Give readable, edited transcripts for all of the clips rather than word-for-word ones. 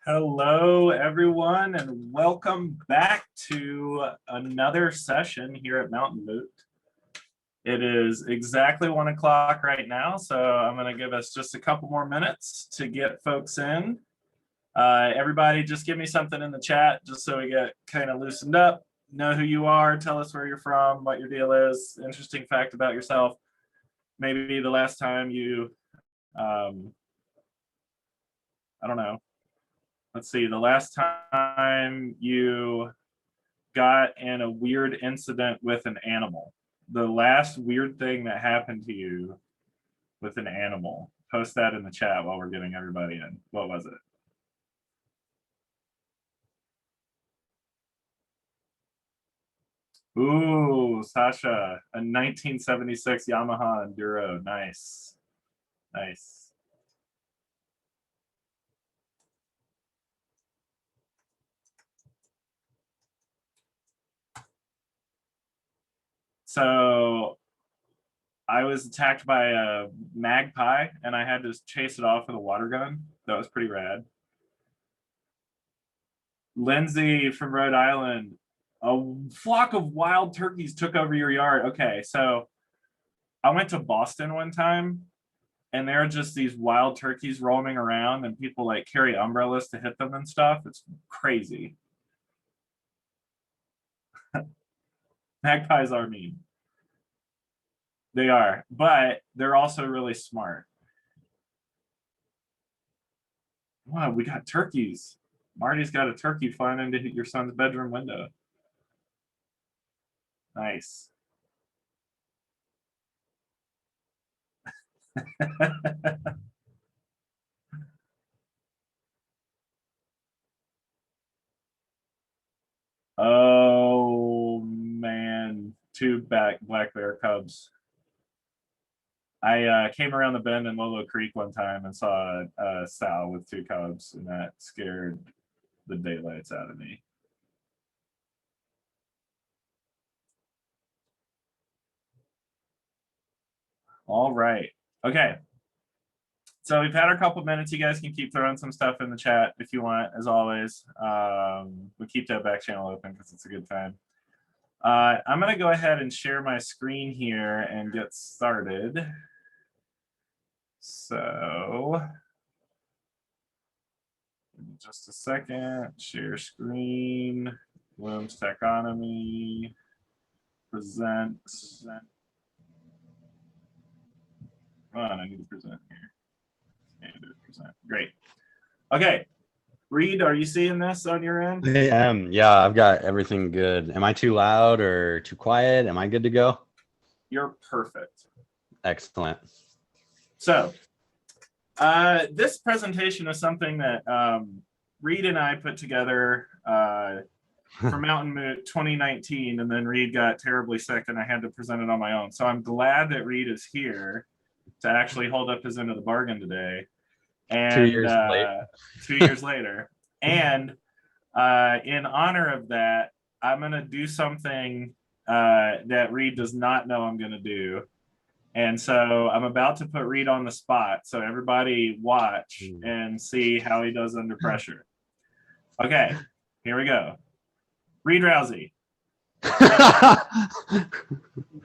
Hello, everyone, and welcome back to another session here at MtMoot. It is exactly 1 o'clock right now, so I'm going to give us just a couple more minutes to get folks in. Everybody, just give me something in the chat just so we get kind of loosened up. Know who you are, tell us where you're from, what your deal is, interesting fact about yourself. Maybe the last time you, I don't know. Let's see, the last time you got in a weird incident with an animal. The last weird thing that happened to you with an animal. Post that in the chat while we're getting everybody in. What was it? Ooh, Sasha, a 1976 Yamaha Enduro. Nice. Nice. So I was attacked by a magpie and I had to chase it off with a water gun. That was pretty rad. Lindsay from Rhode Island, a flock of wild turkeys took over your yard. Okay, so I went to Boston one time and there are just these wild turkeys roaming around and people like carry umbrellas to hit them and stuff. It's crazy. Magpies are mean. They are, but they're also really smart. Wow, we got turkeys. Marty's got a turkey flying into your son's bedroom window. Nice. Oh man, two black bear cubs. I came around the bend in Lolo Creek one time and saw a sow with two cubs, and that scared the daylights out of me. All right. Okay. So we've had our couple minutes. You guys can keep throwing some stuff in the chat if you want, as always. We keep that back channel open because it's a good time. I'm going to go ahead and share my screen here and get started. So just a second. Share screen. BloomsTechonomy. Present. Come on, I need to present here. Standard present. Great. Okay. Reid, are you seeing this on your end? I am. Yeah, I've got everything good. Am I too loud or too quiet? Am I good to go? You're perfect. Excellent. So this presentation is something that Reid and I put together for MtMoot 2019, and then Reid got terribly sick and I had to present it on my own. So I'm glad that Reid is here to actually hold up his end of the bargain today. And 2 years late. 2 years later. And in honor of that, I'm going to do something that Reid does not know I'm going to do. And so I'm about to put Reid on the spot. So everybody watch and see how he does under pressure. Okay, here we go. ReidRowsey.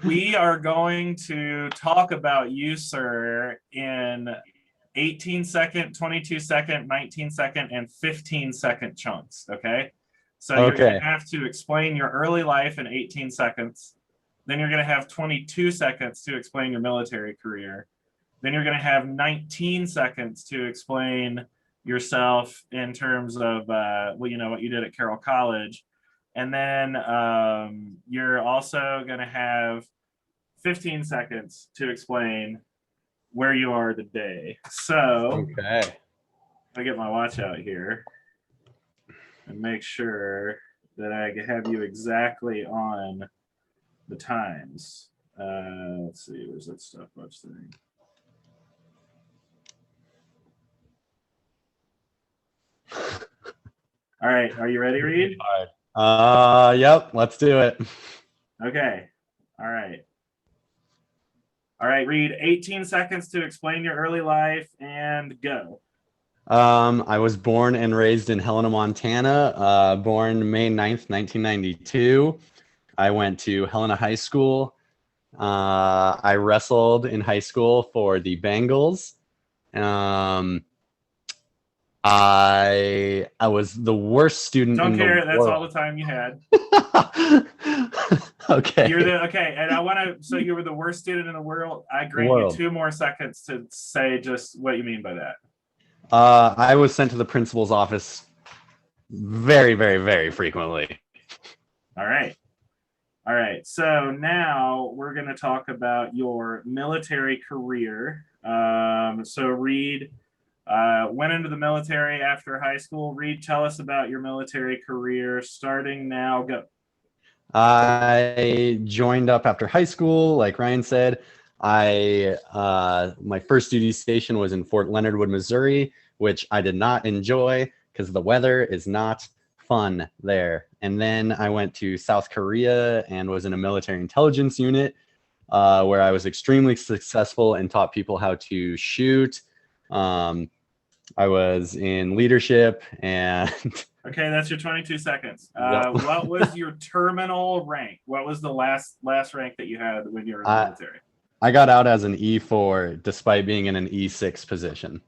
We are going to talk about you, sir, in 18-second, 22-second, 19-second, and 15-second chunks, okay? So you're going to have to explain your early life in 18 seconds. Then you're going to have 22 seconds to explain your military career. Then you're going to have 19 seconds to explain yourself in terms of, well, you know, what you did at Carroll College. And then you're also going to have 15 seconds to explain where you are today. So I get my watch out here and make sure that I have you exactly on the times. Let's see, where's that stopwatch thing? All right, are you ready, Reid? Yep, let's do it. Okay, all right. All right, Reid, 18 seconds to explain your early life and go. I was born and raised in Helena, Montana, born May 9th, 1992. I went to Helena High School. I wrestled in high school for the Bengals. Um, I was the worst student Don't in care. the That's all the world. time you had. Okay. Okay, and I want to. So you were the worst student in the world. I grant you World. 2 more seconds to say just what you mean by that. I was sent to the principal's office very, very, very frequently. All right. All right. So now we're going to talk about your military career. So Reid went into the military after high school. Reid, tell us about your military career starting now. Go. I joined up after high school, like Ryan said. My first duty station was in Fort Leonard Wood, Missouri, which I did not enjoy because the weather is not fun there. And then I went to South Korea and was in a military intelligence unit where I was extremely successful and taught people how to shoot. I was in leadership and Okay, that's your 22 seconds. Yep. What was your terminal rank? What was the last rank that you had when you were in the military? I got out as an E4 despite being in an E6 position.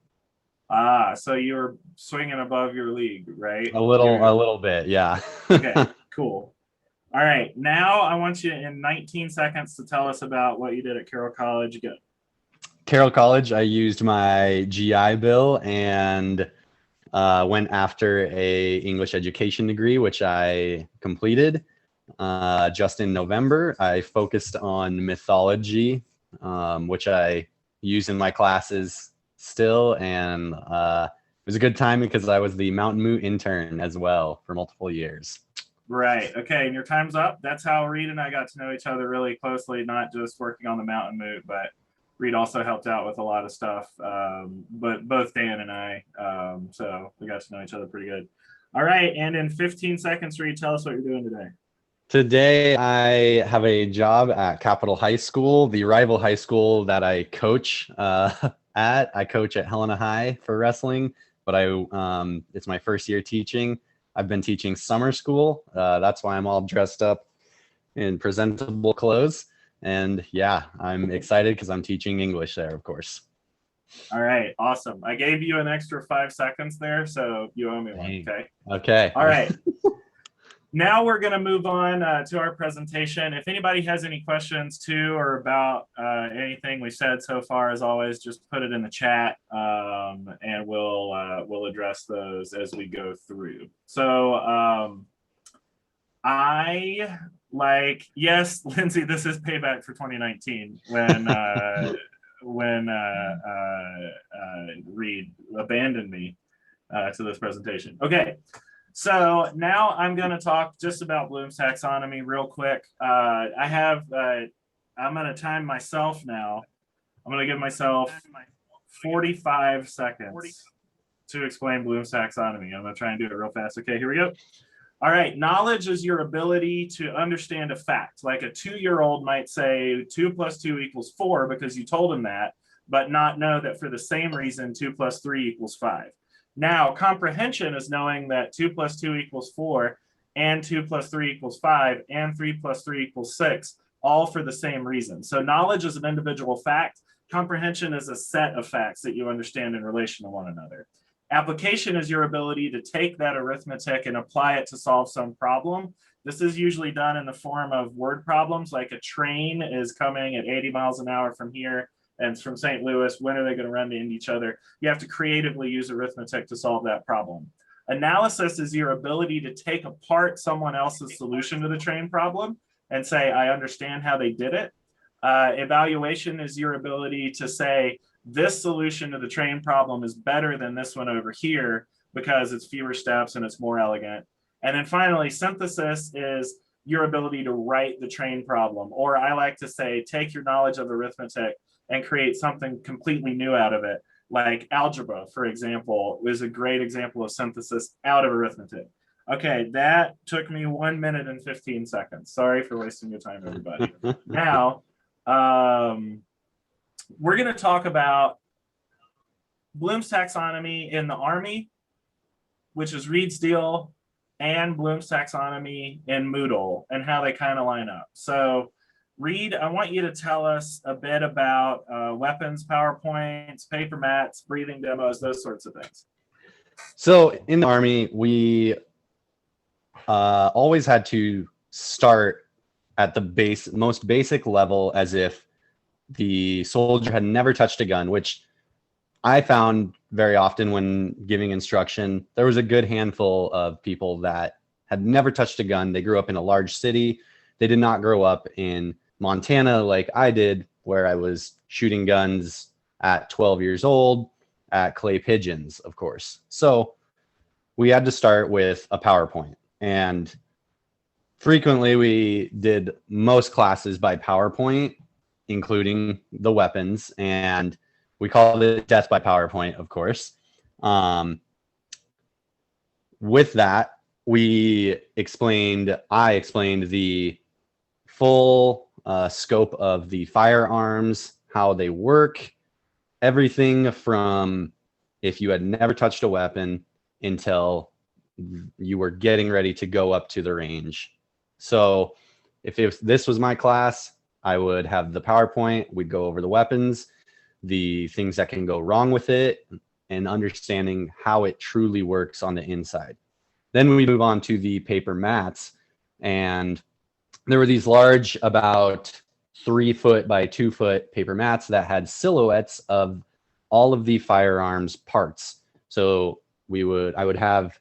So you were swinging above your league, right? A little bit, yeah. Okay, cool. All right, now I want you in 19 seconds to tell us about what you did at Carroll College. Go. Carroll College, I used my GI Bill and went after a English education degree, which I completed just in November. I focused on mythology, which I use in my classes still, and it was a good time because I was the MtMoot intern as well for multiple years. Right. Okay. And your time's up. That's how Reid and I got to know each other really closely, not just working on the MtMoot, but Reid also helped out with a lot of stuff. But both Dan and I, so we got to know each other pretty good. All right. And in 15 seconds, Reid, tell us what you're doing today. Today, I have a job at Capitol High School, the rival high school that I coach at. I coach at Helena High for wrestling, but it's my first year teaching. I've been teaching summer school. That's why I'm all dressed up in presentable clothes. And yeah, I'm excited because I'm teaching English there, of course. All right. Awesome. I gave you an extra 5 seconds there, so you owe me one. Okay. Okay. All right. Now we're going to move on to our presentation. If anybody has any questions too or about anything we said so far, as always, just put it in the chat and we'll address those as we go through. So yes, Lindsay, this is payback for 2019 when Reid abandoned me to this presentation. Okay. So now I'm going to talk just about Bloom's taxonomy real quick. I'm going to time myself now. I'm going to give myself 45 seconds to explain Bloom's taxonomy. I'm going to try and do it real fast. Okay, here we go. All right, knowledge is your ability to understand a fact. Like a 2-year-old might say 2 + 2 = 4 because you told him that, but not know that for the same reason 2 + 3 = 5. Now, comprehension is knowing that 2 + 2 = 4 and 2 + 3 = 5 and 3 + 3 = 6, all for the same reason. So knowledge is an individual fact. Comprehension is a set of facts that you understand in relation to one another. Application is your ability to take that arithmetic and apply it to solve some problem. This is usually done in the form of word problems, like a train is coming at 80 miles an hour from here and it's from St. Louis. When are they going to run into each other? You have to creatively use arithmetic to solve that problem. Analysis is your ability to take apart someone else's solution to the train problem and say, I understand how they did it. Evaluation is your ability to say, this solution to the train problem is better than this one over here because it's fewer steps and it's more elegant. And then finally, synthesis is your ability to write the train problem. Or I like to say, take your knowledge of arithmetic and create something completely new out of it. Like algebra, for example, is a great example of synthesis out of arithmetic. Okay, that took me 1 minute and 15 seconds. Sorry for wasting your time, everybody. Now, we're going to talk about Bloom's taxonomy in the Army, which is Reed's deal, and Bloom's taxonomy in Moodle, and how they kind of line up. So Reid, I want you to tell us a bit about weapons, PowerPoints, paper mats, breathing demos, those sorts of things. So in the Army, we always had to start at the most basic level, as if the soldier had never touched a gun, which I found very often when giving instruction. There was a good handful of people that had never touched a gun. They grew up in a large city. They did not grow up in Montana like I did, where I was shooting guns at 12 years old at clay pigeons, of course. So we had to start with a PowerPoint, and frequently we did most classes by PowerPoint, including the weapons, and we called it death by PowerPoint, of course. With that, I explained the full scope of the firearms, how they work, everything from if you had never touched a weapon until you were getting ready to go up to the range. So if this was my class, I would have the PowerPoint, we'd go over the weapons, the things that can go wrong with it, and understanding how it truly works on the inside. Then we move on to the paper mats, and there were these large, about 3 foot by 2 foot paper mats that had silhouettes of all of the firearms parts. So I would have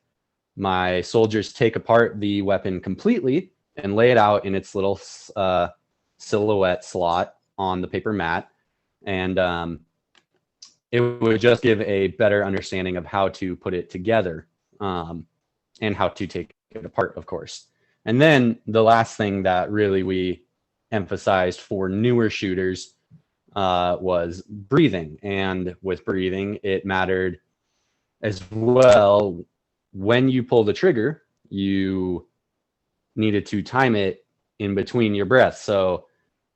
my soldiers take apart the weapon completely and lay it out in its little silhouette slot on the paper mat. And it would just give a better understanding of how to put it together and how to take it apart, of course. And then the last thing that really we emphasized for newer shooters was breathing. And with breathing, it mattered as well. When you pull the trigger, you needed to time it in between your breaths. So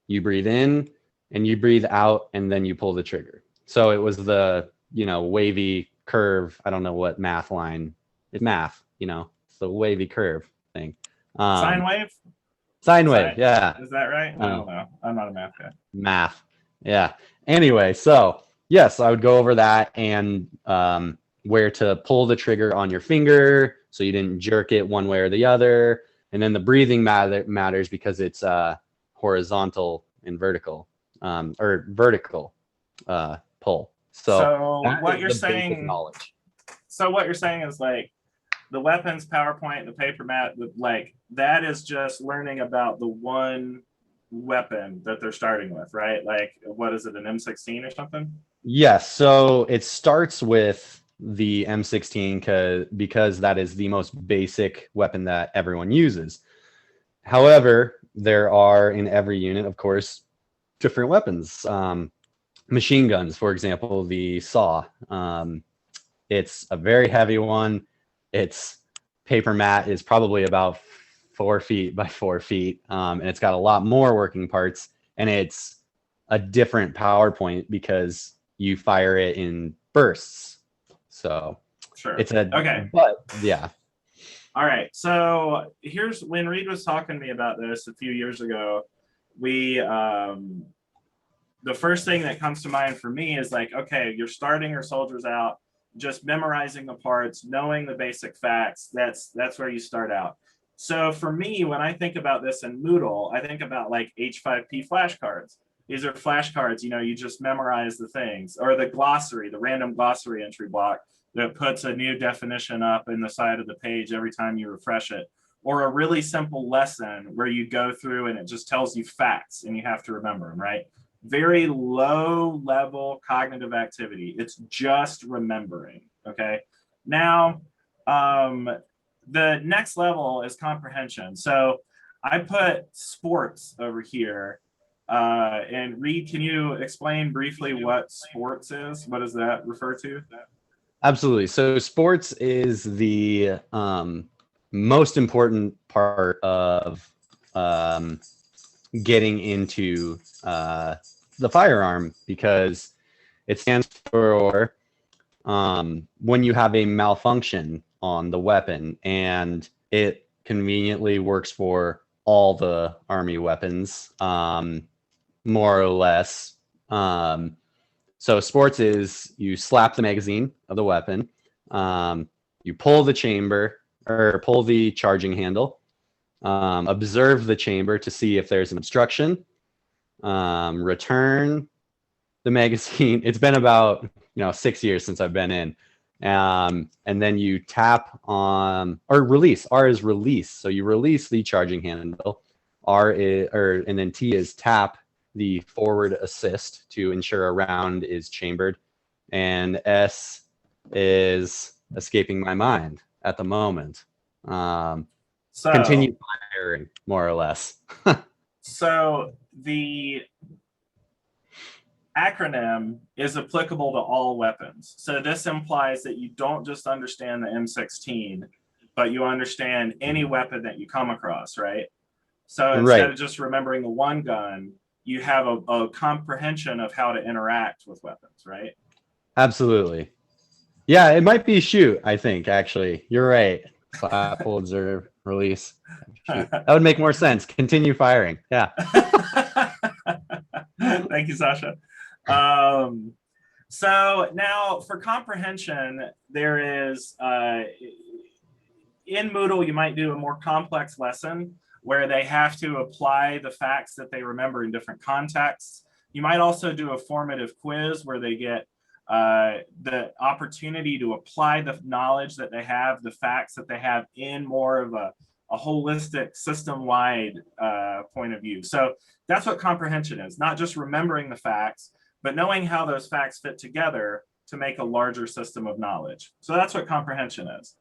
you breathe in and you breathe out, and then you pull the trigger. So it was the, wavy curve. I don't know what math line. It's math, it's the wavy curve thing. Sine wave? Sine wave, yeah. Is that right? I don't know. I'm not a math guy. Math, yeah. Anyway, so yes, I would go over that and where to pull the trigger on your finger so you didn't jerk it one way or the other. And then the breathing matters because it's horizontal and vertical, or vertical pull. So what you're saying, knowledge. So what you're saying is like the weapons, PowerPoint, the paper mat, like that is just learning about the one weapon that they're starting with, right? Like, what is it, an M16 or something? Yes. So it starts with the M16 because that is the most basic weapon that everyone uses. However, there are in every unit, of course, different weapons. Machine guns, for example, the saw. It's a very heavy one. Its paper mat is probably about 4 feet by 4 feet, and it's got a lot more working parts, and it's a different PowerPoint because you fire it in bursts. So sure, it's okay, but yeah. All right, so here's when Reid was talking to me about this a few years ago. We the first thing that comes to mind for me is like, okay, you're starting your soldiers out just memorizing the parts, knowing the basic facts. That's where you start out. So for me, when I think about this in Moodle, I think about like H5P flashcards. These are flashcards, you just memorize the things, or the glossary, the random glossary entry block that puts a new definition up in the side of the page every time you refresh it, or a really simple lesson where you go through and it just tells you facts and you have to remember them, right? Very low level cognitive activity. It's just remembering, okay? Now, the next level is comprehension. So I put sports over here. And Reid, can you explain briefly what sports is? What does that refer to? Absolutely. So sports is the most important part of getting into the firearm, because it stands for when you have a malfunction on the weapon, and it conveniently works for all the Army weapons, more or less. So sports is you slap the magazine of the weapon, you pull the chamber or pull the charging handle, observe the chamber to see if there's an obstruction, return the magazine. It's been about 6 years since I've been in. And then you tap on or release. R is release. So you release the charging handle. And then T is tap the forward assist to ensure a round is chambered. And S is escaping my mind at the moment. So continue firing, more or less. So the acronym is applicable to all weapons. So this implies that you don't just understand the M16, but you understand any weapon that you come across, right? So instead of just remembering the one gun, you have a comprehension of how to interact with weapons, right? Absolutely. Yeah, it might be shoot, I think, actually. You're right. Slap, pull, observe, release. Shoot. That would make more sense. Continue firing. Yeah. Thank you, Sasha. So now for comprehension, there is, in Moodle, you might do a more complex lesson where they have to apply the facts that they remember in different contexts. You might also do a formative quiz where they get the opportunity to apply the knowledge that they have, the facts that they have in more of a holistic system-wide point of view. So that's what comprehension is, not just remembering the facts, but knowing how those facts fit together to make a larger system of knowledge. So that's what comprehension is.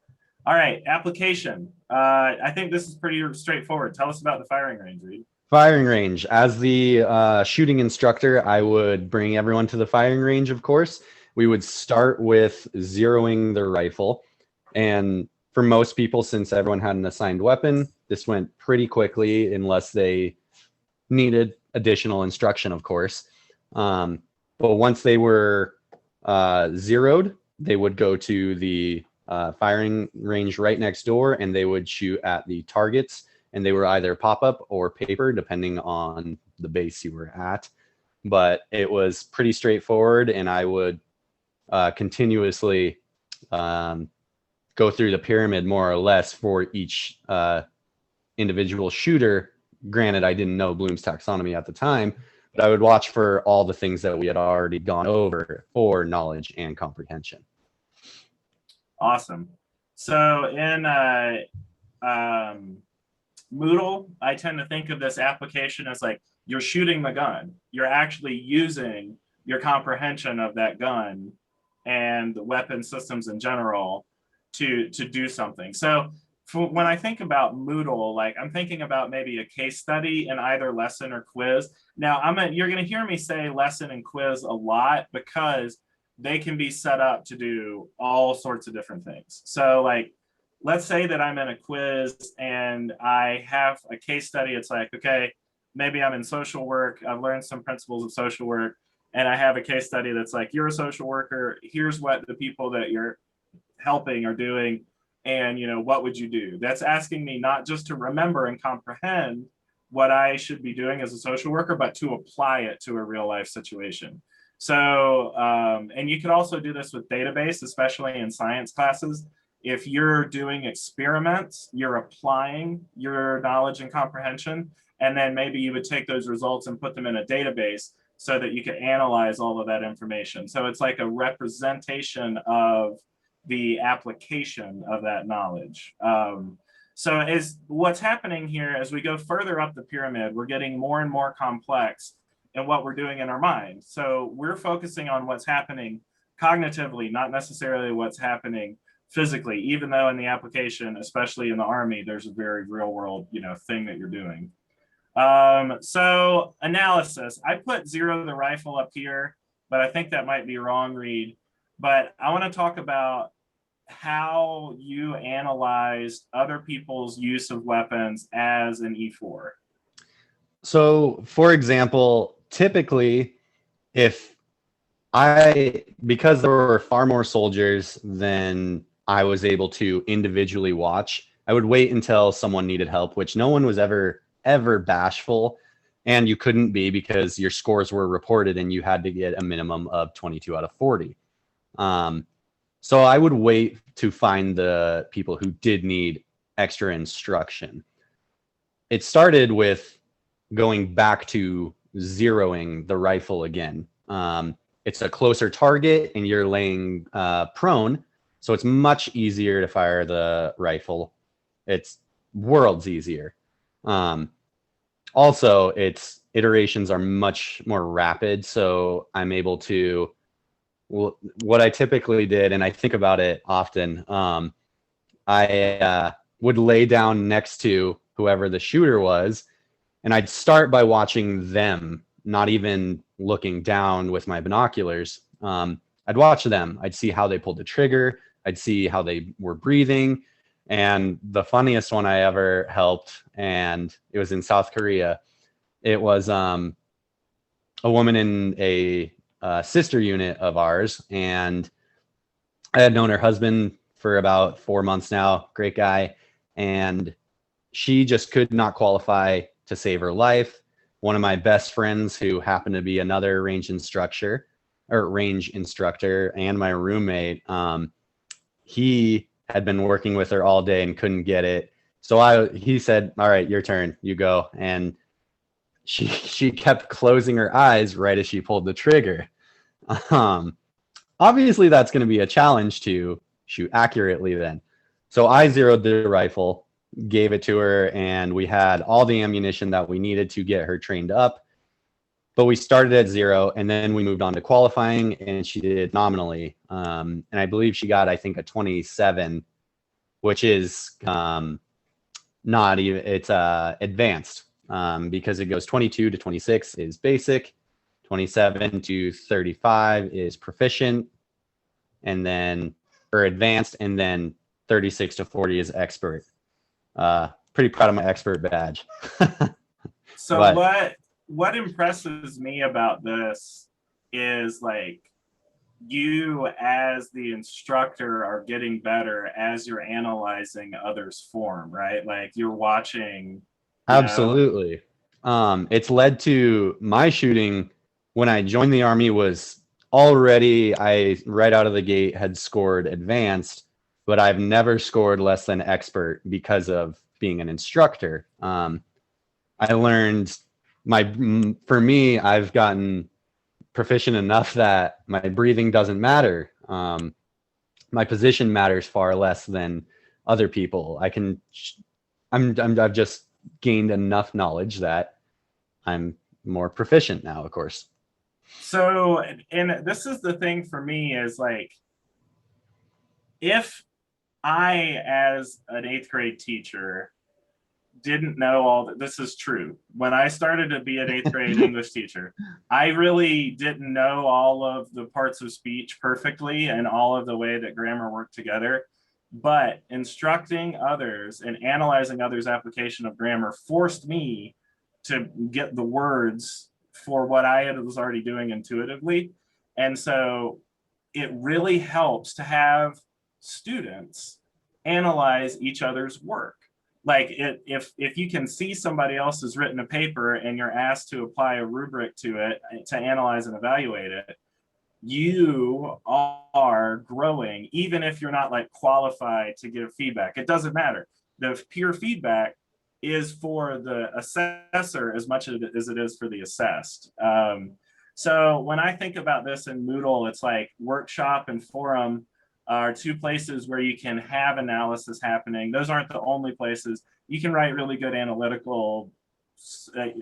All right, application. I think this is pretty straightforward. Tell us about the firing range, Reid. Firing range. As the shooting instructor, I would bring everyone to the firing range, of course. We would start with zeroing the rifle. And for most people, since everyone had an assigned weapon, this went pretty quickly unless they needed additional instruction, of course. But once they were zeroed, they would go to the firing range right next door, and they would shoot at the targets, and they were either pop-up or paper, depending on the base you were at. But it was pretty straightforward, and I would continuously go through the pyramid more or less for each individual shooter. Granted, I didn't know Bloom's taxonomy at the time, but I would watch for all the things that we had already gone over for knowledge and comprehension. Awesome. So in Moodle, I tend to think of this application as like you're shooting the gun. You're actually using your comprehension of that gun and the weapon systems in general to do something. So when I think about Moodle, like I'm thinking about maybe a case study in either lesson or quiz. Now you're going to hear me say lesson and quiz a lot because they can be set up to do all sorts of different things. So like, let's say that I'm in a quiz and I have a case study. It's like, okay, maybe I'm in social work. I've learned some principles of social work. And I have a case study that's like, you're a social worker. Here's what the people that you're helping are doing. And, what would you do? That's asking me not just to remember and comprehend what I should be doing as a social worker, but to apply it to a real life situation. So, and you could also do this with database, especially in science classes. If you're doing experiments, you're applying your knowledge and comprehension, and then maybe you would take those results and put them in a database so that you could analyze all of that information. So it's like a representation of the application of that knowledge. So what's happening here as we go further up the pyramid, we're getting more and more complex in what we're doing in our mind. So we're focusing on what's happening cognitively, not necessarily what's happening physically, even though in the application, especially in the Army, there's a very real world, thing that you're doing. So analysis, I put zero the rifle up here, but I think that might be wrong, Reid. But I want to talk about how you analyzed other people's use of weapons as an E4. So, for example, typically, if Because there were far more soldiers than I was able to individually watch, I would wait until someone needed help, which no one was ever bashful. And you couldn't be, because your scores were reported and you had to get a minimum of 22 out of 40. So I would wait to find the people who did need extra instruction. It started with going back to zeroing the rifle again. It's a closer target and you're laying prone, so it's much easier to fire the rifle. It's worlds easier. Also, its iterations are much more rapid, so I'm able to, what I typically did, and I think about it often, I would lay down next to whoever the shooter was, and I'd start by watching them, not even looking down with my binoculars. I'd watch them. I'd see how they pulled the trigger. I'd see how they were breathing. And the funniest one I ever helped, and it was in South Korea. It was a woman in a sister unit of ours, and I had known her husband for about 4 months now. Great guy. And she just could not qualify to save her life. One of my best friends, who happened to be another range instructor, and my roommate, he had been working with her all day and couldn't get it. So he said, "All right, your turn, you go." And she kept closing her eyes right as she pulled the trigger. Obviously, that's going to be a challenge to shoot accurately then. So I zeroed the rifle, gave it to her, and we had all the ammunition that we needed to get her trained up. But we started at 0, and then we moved on to qualifying, and she did nominally. And I believe she got, I think, a 27, which is not even, it's advanced, because it goes 22 to 26 is basic, 27 to 35 is proficient, and then, or advanced, and then 36 to 40 is expert. Pretty proud of my expert badge. So But what impresses me about this is, like, you as the instructor are getting better as you're analyzing others' form, right? Like, you're watching. absolutely. It's led to my shooting when I joined the Army was already, I right out of the gate had scored advanced, but I've never scored less than expert because of being an instructor. I learned for me, I've gotten proficient enough that my breathing doesn't matter. My position matters far less than other people. I've just gained enough knowledge that I'm more proficient now, of course. So, and this is the thing for me, is like, if I, as an 8th grade teacher, didn't know all that, this is true. When I started to be an 8th grade English teacher, I really didn't know all of the parts of speech perfectly and all of the way that grammar worked together. But instructing others and analyzing others' application of grammar forced me to get the words for what I was already doing intuitively. And so it really helps to have students analyze each other's work. Like, if you can see somebody else has written a paper and you're asked to apply a rubric to it to analyze and evaluate it, you are growing, even if you're not, like, qualified to give feedback. It doesn't matter. The peer feedback is for the assessor as much as it is for the assessed. So when I think about this in Moodle, it's like workshop and forum are 2 places where you can have analysis happening. Those aren't the only places. You can write really good analytical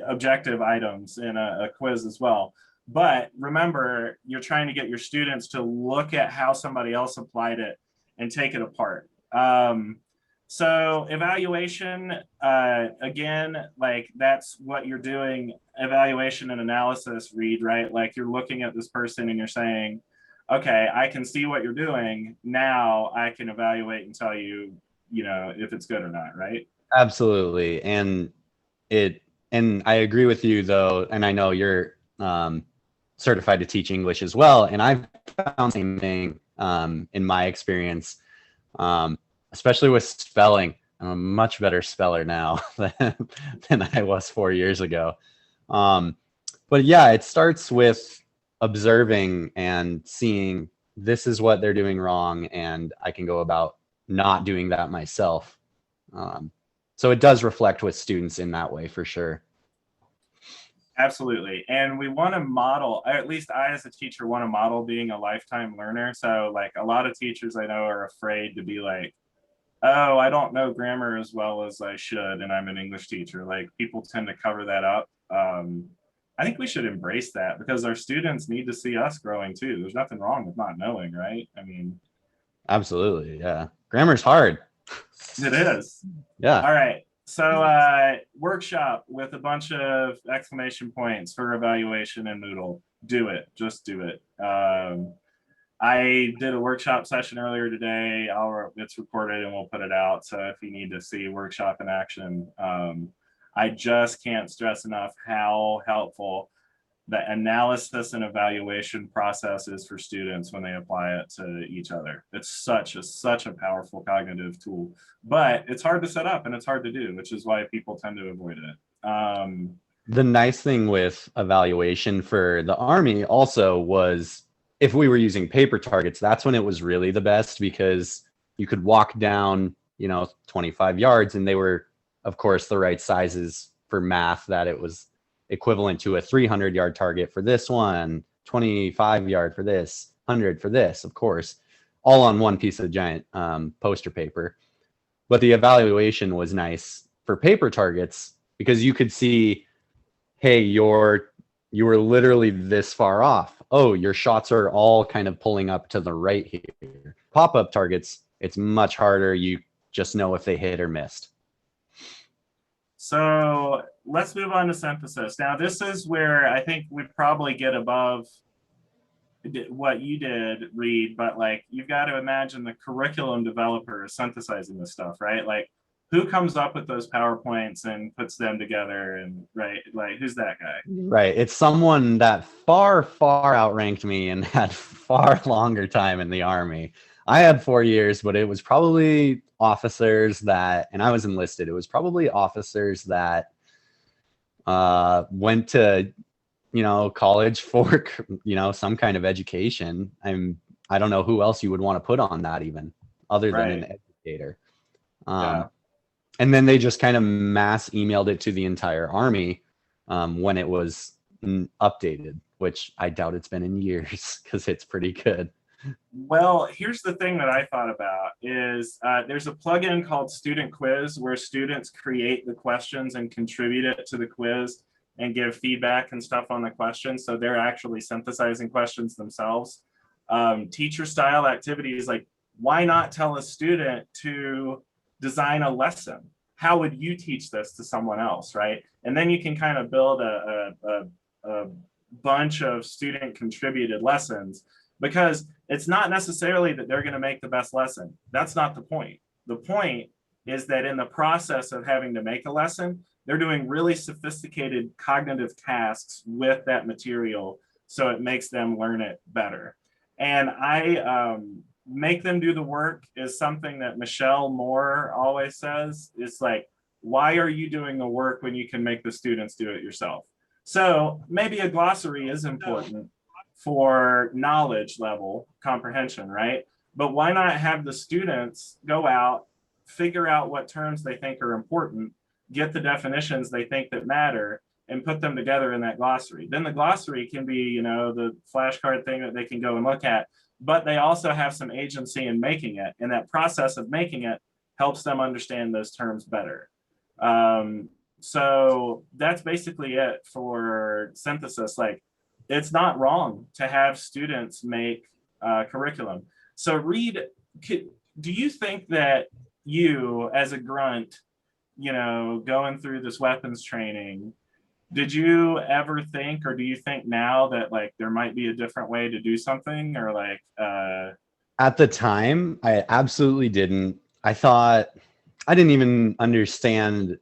objective items in a quiz as well. But remember, you're trying to get your students to look at how somebody else applied it and take it apart. So evaluation, again, like, that's what you're doing. Evaluation and analysis, Reid, right? Like, you're looking at this person and you're saying, okay, I can see what you're doing. Now I can evaluate and tell you, if it's good or not, right? Absolutely. And I agree with you, though, and I know you're certified to teach English as well. And I've found the same thing in my experience, especially with spelling. I'm a much better speller now than I was 4 years ago. But yeah, it starts with observing and seeing this is what they're doing wrong, and I can go about not doing that myself. So it does reflect with students in that way for sure. Absolutely. And we want to model, at least I as a teacher want to model being a lifetime learner. So like a lot of teachers I know are afraid to be like, oh, I don't know grammar as well as I should, and I'm an English teacher. Like people tend to cover that up. I think we should embrace that because our students need to see us growing too. There's nothing wrong with not knowing, right? I mean, absolutely. Yeah. Grammar's hard. It is. Yeah. All right. So workshop with a bunch of exclamation points for evaluation in Moodle. Do it. Just do it. I did a workshop session earlier today. It's recorded and we'll put it out. So if you need to see workshop in action, I just can't stress enough how helpful the analysis and evaluation process is for students when they apply it to each other. It's such a powerful cognitive tool, but it's hard to set up and it's hard to do, which is why people tend to avoid it. The nice thing with evaluation for the Army also was if we were using paper targets, that's when it was really the best because you could walk down, 25 yards and they were, of course, the right sizes for math, that it was equivalent to a 300-yard target for this one, 25-yard for this, 100 for this, of course, all on one piece of giant poster paper. But the evaluation was nice for paper targets because you could see, hey, you were literally this far off. Oh, your shots are all kind of pulling up to the right here. Pop-up targets, it's much harder. You just know if they hit or missed. So let's move on to synthesis. Now, this is where I think we probably get above what you did, Reid, but like you've got to imagine the curriculum developer is synthesizing this stuff, right? Like who comes up with those PowerPoints and puts them together and right, like who's that guy? Right. It's someone that far outranked me and had far longer time in the Army. I had 4 years, but it was probably officers that, and I was enlisted, it was probably officers that went to, college for, some kind of education. I don't know who else you would want to put on that even other than an educator. And then they just kind of mass emailed it to the entire Army when it was updated, which I doubt it's been in years because it's pretty good. Well, here's the thing that I thought about is there's a plugin called Student Quiz where students create the questions and contribute it to the quiz and give feedback and stuff on the questions. So they're actually synthesizing questions themselves. Teacher style activities, like why not tell a student to design a lesson? How would you teach this to someone else, right? And then you can kind of build a bunch of student contributed lessons because it's not necessarily that they're going to make the best lesson. That's not the point. The point is that in the process of having to make a lesson, they're doing really sophisticated cognitive tasks with that material, so it makes them learn it better. And I make them do the work is something that Michelle Moore always says. It's like, why are you doing the work when you can make the students do it yourself? So maybe a glossary is important for knowledge level comprehension, right? But why not have the students go out, figure out what terms they think are important, get the definitions they think that matter, and put them together in that glossary. Then the glossary can be, the flashcard thing that they can go and look at, but they also have some agency in making it. And that process of making it helps them understand those terms better. So that's basically it for synthesis. Like, it's not wrong to have students make curriculum. So Reid, do you think that you as a grunt, going through this weapons training, did you ever think, or do you think now that like there might be a different way to do something, or like At the time, I absolutely didn't. I thought I didn't even understand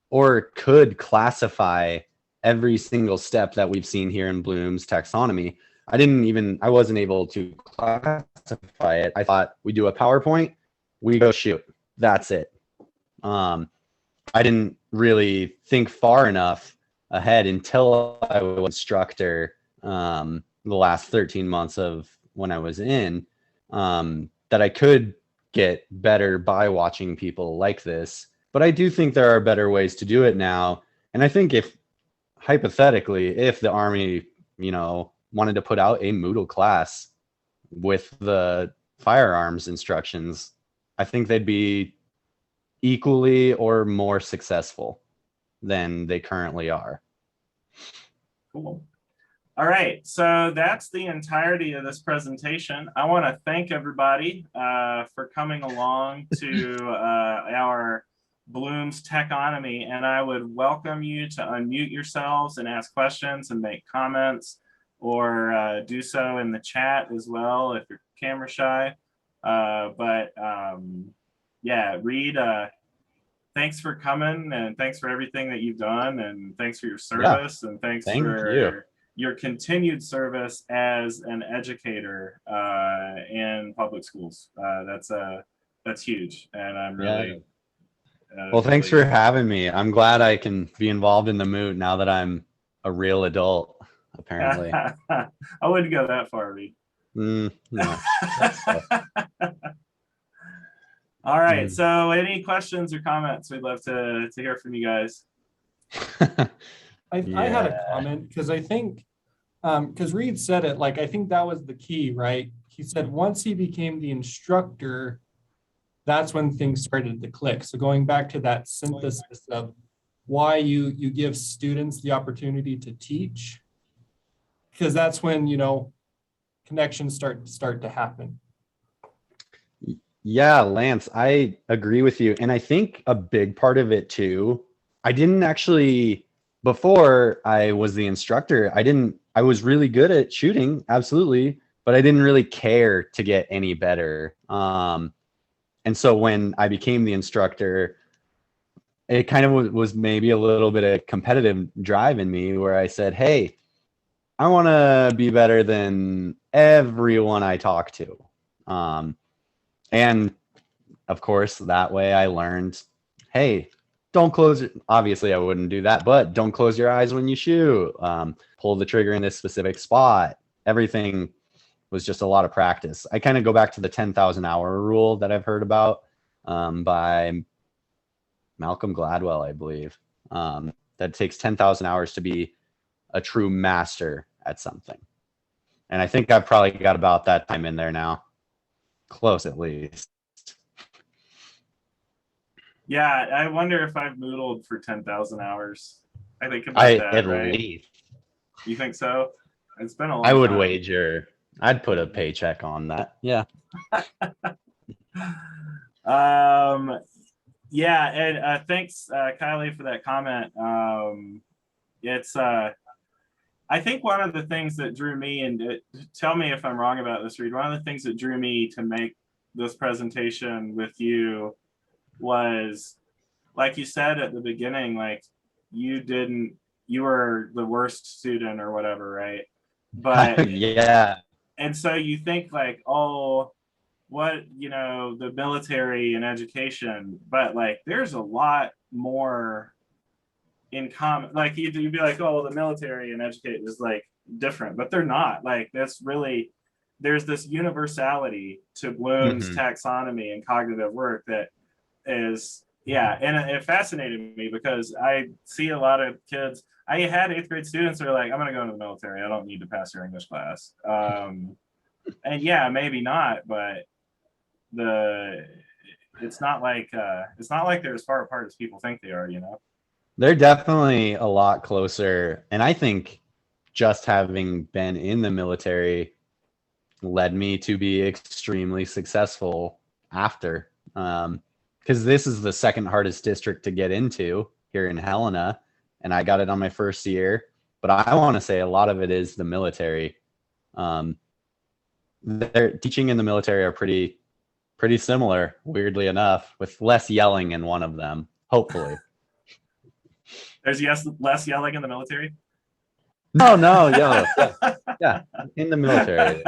or could classify every single step that we've seen here in Bloom's taxonomy. I wasn't able to classify it. I thought we do a PowerPoint, we go shoot. That's it. I didn't really think far enough ahead until I was an instructor the last 13 months of when I was in, that I could get better by watching people like this. But I do think there are better ways to do it now. And I think if, hypothetically, if the Army, wanted to put out a Moodle class with the firearms instructions, I think they'd be equally or more successful than they currently are. Cool. All right, so that's the entirety of this presentation. I want to thank everybody for coming along to our Bloom's Techonomy, and I would welcome you to unmute yourselves and ask questions and make comments, or do so in the chat as well if you're camera shy. Yeah, Reid, thanks for coming, and thanks for everything that you've done, and thanks for your service, and thanks for your continued service as an educator in public schools. That's huge, and I'm really well, thanks for having me. I'm glad I can be involved in the Moot now that I'm a real adult, apparently. I wouldn't go that far, Reid. No. All right, so any questions or comments? We'd love to hear from you guys. I had a comment, because I think, because Reid said it, like, I think that was the key, right? He said once he became the instructor, that's when things started to click. So going back to that synthesis of why you give students the opportunity to teach, because that's when, connections start to happen. Yeah, Lance, I agree with you. And I think a big part of it too, I didn't actually, before I was the instructor, I was really good at shooting, absolutely, but I didn't really care to get any better. And so when I became the instructor, it kind of was maybe a little bit of competitive drive in me where I said, hey, I want to be better than everyone I talk to. And of course, that way I learned, hey, don't close it. Obviously, I wouldn't do that, but don't close your eyes when you shoot. Pull the trigger in this specific spot. Everything was just a lot of practice. I kind of go back to the 10,000 hour rule that I've heard about by Malcolm Gladwell, I believe. That takes 10,000 hours to be a true master at something. And I think I've probably got about that time in there now. Close, at least. Yeah, I wonder if I've Moodled for 10,000 hours. I think about that, at right? least. You think so? It's been a long I would time. wager. I'd put a paycheck on that. Yeah. Yeah, and thanks, Kylie, for that comment. I think one of the things that drew me, and tell me if I'm wrong about this, Reid, one of the things that drew me to make this presentation with you was, like you said at the beginning, like you were the worst student or whatever, right? But yeah. And so you think like, oh, what, the military and education, but like there's a lot more in common. Like you'd be like, oh, the military and education is like different, but they're not. Like that's really, there's this universality to Bloom's taxonomy and cognitive work that is, and it fascinated me because I see a lot of kids. I had 8th grade students who are like, I'm gonna go into the military. I don't need to pass your English class. And yeah, maybe not, but it's not like they're as far apart as people think they are, They're definitely a lot closer. And I think just having been in the military led me to be extremely successful after. Because this is the second hardest district to get into here in Helena. And I got it on my first year. But I want to say a lot of it is the military. Their teaching in the military are pretty similar, weirdly enough, with less yelling in one of them, hopefully. There's less yelling in the military. No, yeah, yeah, in the military.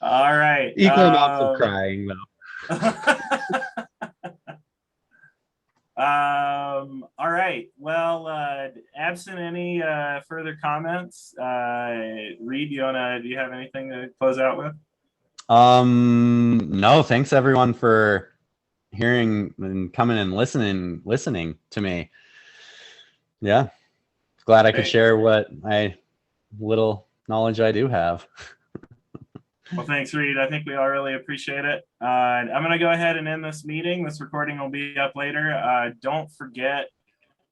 All right. Equal amounts of crying, though. All right. Well, absent any further comments, Reid, do you have anything to close out with? No, thanks everyone for hearing and coming and listening to me. Yeah. Glad I could share what little knowledge I do have. Well, thanks, Reid. I think we all really appreciate it. I'm going to go ahead and end this meeting. This recording will be up later. Don't forget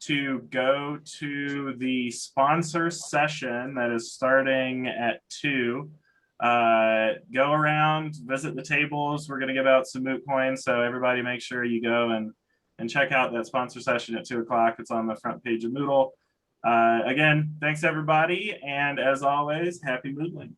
to go to the sponsor session that is starting at 2. Go around, visit the tables. We're going to give out some moot coins, so everybody make sure you go and check out that sponsor session at 2 o'clock. It's on the front page of Moodle. Again, thanks everybody, and as always, happy Moodling.